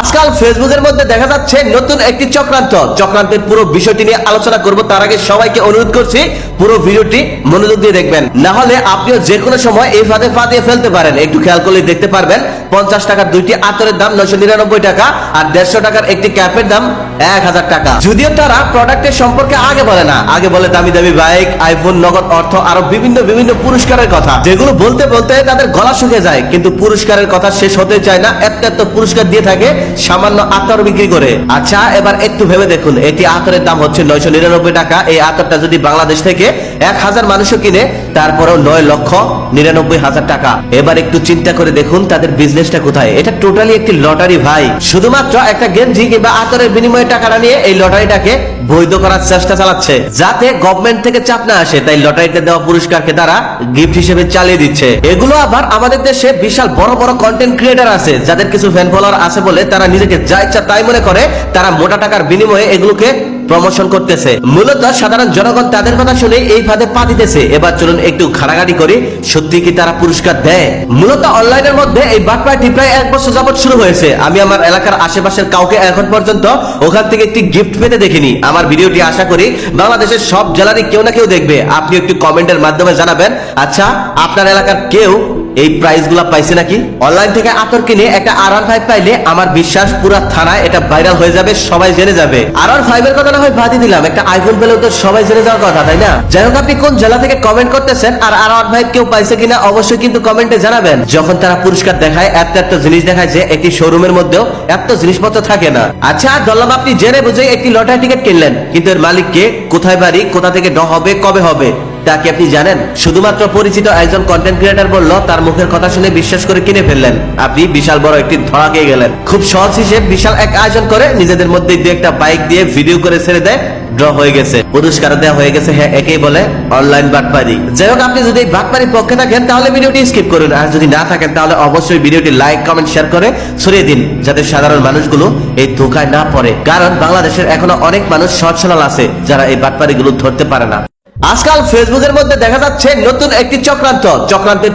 আজকাল ফেসবুকের মধ্যে দেখা যাচ্ছে নতুন একটি চক্রান্তের পুরো বিষয়টি নিয়ে আলোচনা করব। তার আগে সবাইকে অনুরোধ করছি পুরো ভিডিওটি মনোযোগ দিয়ে দেখবেন, না হলে আপনিও যে কোনো সময় এই ফাঁদে পা দিয়ে ফেলতে পারেন। একটু খেয়াল করলে দেখতে পারবেন 50 টাকার দুইটি আতরের দাম 999 টাকা আর 150 টাকার একটি ক্যাপের দাম 1000 টাকা। যদিও তারা প্রোডাক্টের সম্পর্কে আগে বলে না, আগে বলে দামি দামি বাইক, আইফোন, নগদ অর্থ, আরো বিভিন্ন পুরস্কারের কথা, যেগুলো বলতে বলতে তাদের গলা শুকিয়ে যায়। কিন্তু পুরস্কারের কথা শেষ হতে চায় না, এত পুরস্কার দিয়ে থাকে সামান্য আতর বিক্রি করে। আচ্ছা, এবার একটু ভেবে দেখুন, এটি আতরের দাম হচ্ছে 999 টাকা। এই আতরটা যদি বাংলাদেশ থেকে 1000 মানুষও কিনে, তারপরেও 9,99,000 টাকা। এবার একটু চিন্তা করে দেখুন তাদের বিজনেসটা কোথায়। এটা টোটালি একটি লটারি ভাই। শুধুমাত্র একটা গেঞ্জি কিংবা আতরের বিনিময়ে টাকাটা নিয়ে এই লটারিটাকে বৈধ করার চেষ্টা চালাচ্ছে, যাতে গভর্নমেন্ট থেকে চাপ না আসে। তাই লটারিতে দেওয়া পুরস্কারকে তারা গিফট হিসেবে চালিয়ে দিচ্ছে। এগুলো আবার আমাদের দেশে বিশাল বড় বড় কন্টেন্ট ক্রিয়েটার আছে, যাদের কিছু ফ্যান ফলোয়ার আছে বলে তারা নিজেকে যা ইচ্ছা তাই মনে করে তারা মোটা টাকার বিনিময়ে এগুলোকে প্রমোশন করতেছে। মূলত সাধারণ জনগণ তাদের কথা শুনে এই ফাঁদে পা দিতেছে। এবার চলুন একটু ঘাটাঘাটি করি, সত্যি কি তারা পুরস্কার দেয়? মূলত অনলাইনের মধ্যে এই বাটপার্টি প্রায় 1 বছর যাবত শুরু হয়েছে। আমি আমার এলাকার আশেপাশের কাউকে এখন পর্যন্ত ওখান থেকে একটি গিফট পেতে দেখিনি। আমার ভিডিওটি আশা করি বাংলাদেশের সব জেলারই কেউ না কেউ দেখবে। আপনি একটু কমেন্টের মাধ্যমে জানাবেন, আচ্ছা আপনার এলাকার কেউ এই প্রাইজ গুলা পাইছে নাকি? অনলাইন থেকে আতর কিনে একটা R15 পাইলে আমার বিশ্বাস পুরো থানায় এটা ভাইরাল হয়ে যাবে, সবাই জেনে যাবে। R15 এর কথা না হয় বাদই দিলাম, একটা আইফোন পেলেও তো সবাই জেনে যাওয়ার কথা, তাই না? যাই হোক, আপনি কোন জেলা থেকে কমেন্ট করতেছেন আর R15 কেউ পাইছে কিনা অবশ্যই কিন্তু কমেন্টে জানাবেন। যখন তারা পুরস্কার দেখায়, এত জিনিস দেখায় যে একটি শোরুমের মধ্যেও এত জিনিসপত্র থাকে না। আচ্ছা ধরলাম আপনি জেনে বুঝে একটি লটারি টিকিট কিনলেন, কিন্তু এর মালিক কে, কোথায় বাড়ি, কোথা থেকে ড হবে, কবে হবে তা কি আপনি জানেন? শুধুমাত্র পরিচিত একজন কন্টেন্ট ক্রিয়েটর বলল, তার মুখের কথা শুনে বিশ্বাস করে কিনে ফেললেন। আপনি বিশাল বড় একটি ধরা খেয়ে গেলেন। খুব সহজ হিসেবে বিশাল এক আয়োজন করে নিজেদের মধ্যে দু একটা বাইক দিয়ে ভিডিও করে ছেড়ে দেয়, ড্র হয়ে গেছে, পুরস্কার দেওয়া হয়ে গেছে। হ্যাঁ, একেই বলে অনলাইন বাটপারি। যাই হোক, আপনি যদি বাটপারির পক্ষে থাকেন তাহলে ভিডিওটি স্কিপ করুন, আর যদি না থাকেন তাহলে অবশ্যই ভিডিওটি লাইক, কমেন্ট, শেয়ার করে ছড়িয়ে দিন, যাতে সাধারণ মানুষগুলো এই ধোঁকায় না পড়ে। কারণ বাংলাদেশের এখনো অনেক মানুষ সচ্ছল আছে যারা এই বাটপারিগুলো ধরতে পারে না। আজকাল ফেসবুকের মধ্যে দেখা যাচ্ছে নতুন একটি চক্রান্তের